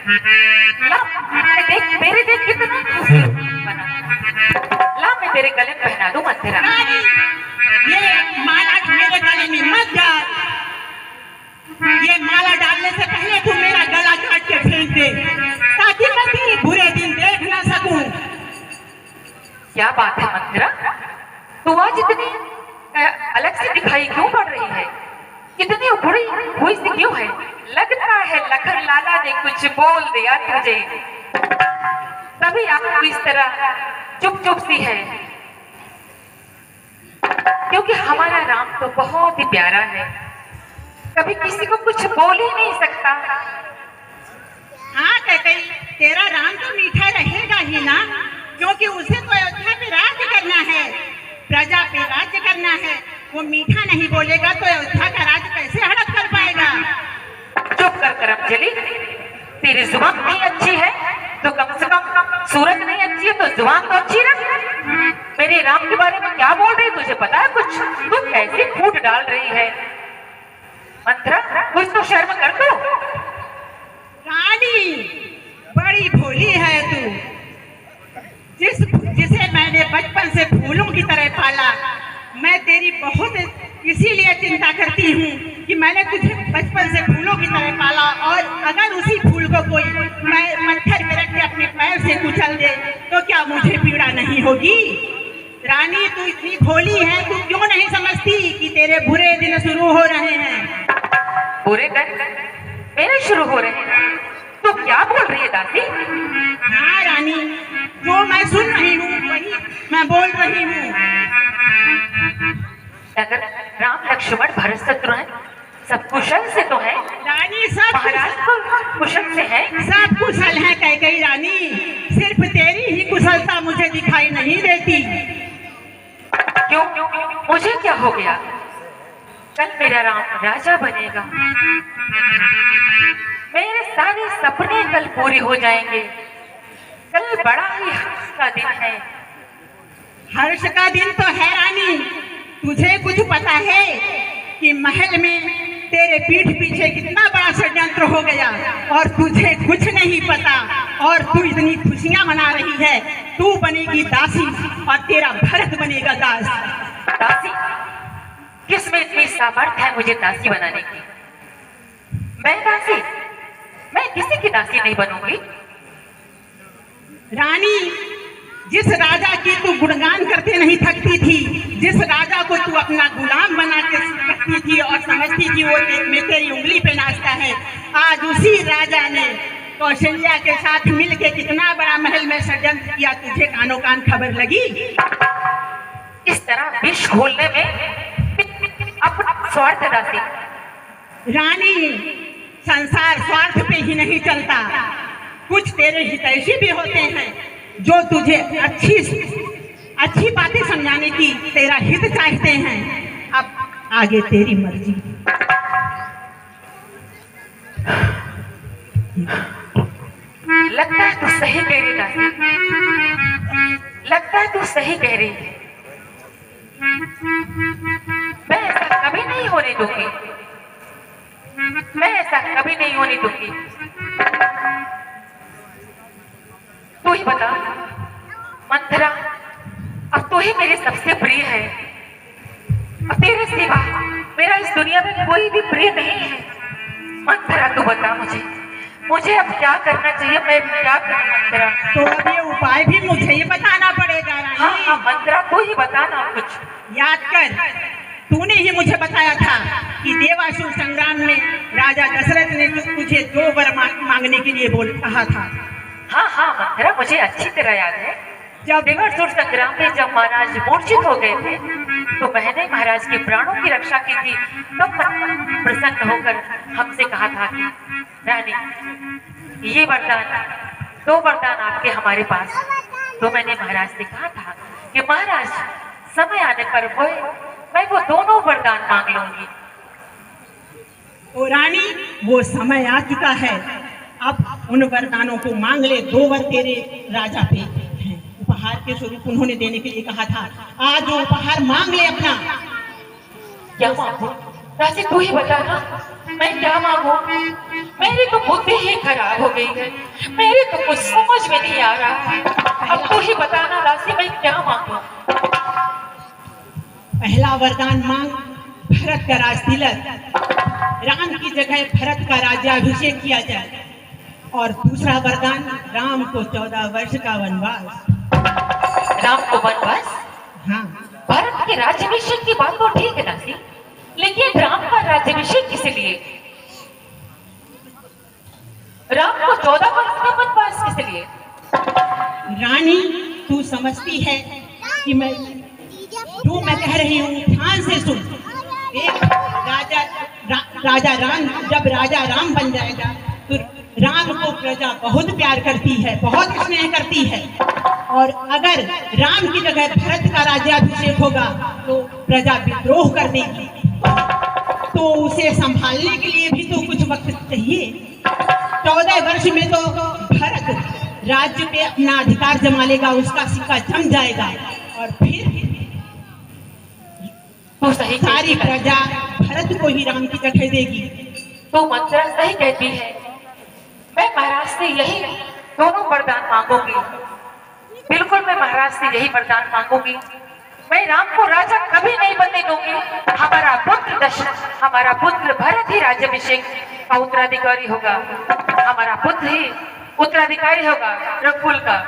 ला देख, मेरे देख कितना बना। ला मैं तेरे गले में पहना दूं मंथरा। ये माला मेरे गले में मत डाल। ये माला डालने से पहले तू मेरा गला काट के फेंक दे, ताकि मैं तेरे बुरे दिन देख ना सकूं। क्या बात है मंथरा, तू आज इतनी अलग से दिखाई क्यों पड़ रही है? कितनी उखड़ी हुई सी क्यों है? लगता है लखन लाला ने कुछ बोल दिया तुझे, तभी आपको इस तरह चुप चुप सी है। क्योंकि हमारा राम तो बहुत ही प्यारा है, कभी किसी को कुछ बोल ही नहीं सकता। हाँ कैकई, तेरा राम तो मीठा रहेगा ही ना, क्योंकि उसे तो अयोध्या पे राज्य करना है, प्रजा पे राज्य करना है। वो मीठा नहीं बोलेगा तो अयोध्या का राज्य कैसे हड़प कर पाएगा? चुप कर करमजली, तेरी जुबान नहीं अच्छी है तो कम से कम सूरत नहीं अच्छी है तो जुबान तो अच्छी रख। मेरे राम के बारे में क्या बोल रही, तुझे पता है कुछ? तू कैसे फूट डाल रही है? मंथरा, कुछ तो शर्म कर दो। रानी, बड़ी भोली है तू। जिसे मैंने बचपन से फूलों की तरह पाला, मैं तेरी बहुत इसीलिए चिंता करती हूँ कि मैंने तुझे बचपन से फूलों की तरह पाला, और अगर उसी फूल को कोई पत्थर में रख के अपने पैर से कुचल दे तो क्या मुझे पीड़ा नहीं होगी? रानी, तू इतनी भोली है, तू क्यों नहीं समझती कि तेरे बुरे दिन शुरू हो रहे हैं? बुरे दिन मेरे शुरू हो रहे हैं? तो क्या बोल रही है दासी? हाँ रानी, जो मैं सुन रही हूँ वही मैं बोल रही हूँ। अगर राम लक्ष्मण भरत शत्रुघ्न सब कुशल से तो है रानी, सब महाराज को कुशल से है। सब कुशल है कैकेयी रानी, सिर्फ तेरी ही कुशलता मुझे दिखाई नहीं देती। क्यों? मुझे क्या हो गया? कल मेरा राम राजा बनेगा, मेरे सारे सपने कल पूरे हो जाएंगे। कल बड़ा ही हर्ष का दिन है। हर्ष का दिन तो है रानी, तुझे कुछ पता है कि महल में तेरे पीठ पीछे कितना बड़ा षड्यंत्र हो गया और तुझे कुछ नहीं पता, और तू इतनी खुशियां मना रही है। तू बनेगी दासी और तेरा भरत बनेगा दास। दासी? किसमें इतनी सामर्थ्य है मुझे दासी बनाने की? मैं दासी? मैं किसी की दासी नहीं बनूंगी। रानी, जिस राजा की तू गुणगान करते नहीं थकती थी, जिस राजा को तू अपना गुलाम बना के रखती थी और समझती थी वो तेरी उंगली पे नाचता है, आज उसी राजा ने कौशल्या के साथ मिलके कितना बड़ा महल में षड्यंत्र किया, तुझे कानों कान खबर लगी? इस तरह विष घोलने में अपना स्वार्थ दासी। रानी, संसार स्वार्थ पे ही नहीं चलता, कुछ तेरे हितैषी भी होते हैं जो तुझे अच्छी बातें समझाने की तेरा हित चाहते हैं। अब आगे तेरी मर्जी। लगता है तू सही कह रही दासी, लगता है तू सही कह रही है। मैं ऐसा कभी नहीं होने दूंगी, मैं ऐसा कभी नहीं होने दूंगी। तू ही बता मंथरा, अब तू ही मेरे सबसे प्रिय है, अब तेरे सिवा मेरा इस दुनिया में कोई भी प्रिय नहीं है। मंथरा तू बता मुझे अब क्या करना चाहिए, मैं क्या करूं मंथरा? तो अब ये उपाय भी मुझे ही बताना पड़ेगा रानी। हाँ मंथरा, तू ही बताना कुछ। याद कर, तूने ही मुझे बताया था कि देवासुर संग्राम में राजा दशरथ ने तुझे 2 वर मांगने के लिए कहा था। हाँ मंथरा, मुझे अच्छी तरह याद है। जब देवासुर संग्राम में जब महाराज मूर्छित हो गए थे तो मैंने महाराज के प्राणों की रक्षा की थी, तब प्रसन्न होकर हमसे कहा था कि रानी ये वरदान, 2 वरदान आपके हमारे पास। तो मैंने महाराज से कहा था कि महाराज समय आने पर मैं वो दोनों वरदान मांग लूंगी। ओ रानी, वो समय आ चुका है, अब उन वरदानों को मांग ले। 2 वर तेरे राजा पे हैं, उपहार के स्वरूप उन्होंने देने के लिए कहा था। आज वो उपहार मांग ले अपना। क्या मांगू? राजी तू ही बता ना, मैं क्या मांगू? मेरी तो बुद्धि ही खराब हो गई है, मेरे तो कुछ समझ में नहीं आ रहा। अब तू ही बता ना राजी, मैं क्या मांगू? पहला वरदान मांग भरत का राज तिलक, राम की जगह भरत का राज्याभिषेक किया जाए। और दूसरा वरदान राम को 14 वर्ष का वनवास। राम को वनवास? हाँ, भारत के राज्याभिषेक की बात तो ठीक है राजी, लेकिन राम का राज्याभिषेक किस लिए? राम को 14 वर्ष का वनवास किस लिए? रानी तू समझती है कि मैं जो मैं कह रही हूँ ध्यान से सुन। एक राजा राम, जब राजा राम बन जाएगा तो राम को प्रजा बहुत प्यार करती है, बहुत स्नेह करती है। और अगर राम की जगह भरत का राज्याभिषेक होगा तो प्रजा विद्रोह कर देगी, तो उसे संभालने के लिए भी तो कुछ वक्त चाहिए। 14 वर्ष में तो भरत राज्य पे अपना अधिकार जमा लेगा, उसका सिक्का जम जाएगा और फिर तो सही सारी प्रजा भरत को ही राम की जगह देगी। तो मंत्रा सही कहती है, मैं महाराज से यही दोनों वरदान मांगूंगी। बिल्कुल मैं महाराज से यही वरदान मांगूंगी। मैं राम को राजा कभी नहीं बनने दूंगी। हमारा पुत्र दशरथ, हमारा पुत्र भरत ही राज्याभिषेक का उत्तराधिकारी होगा। हमारा पुत्र ही उत्तराधिकारी होगा रघुकुल का।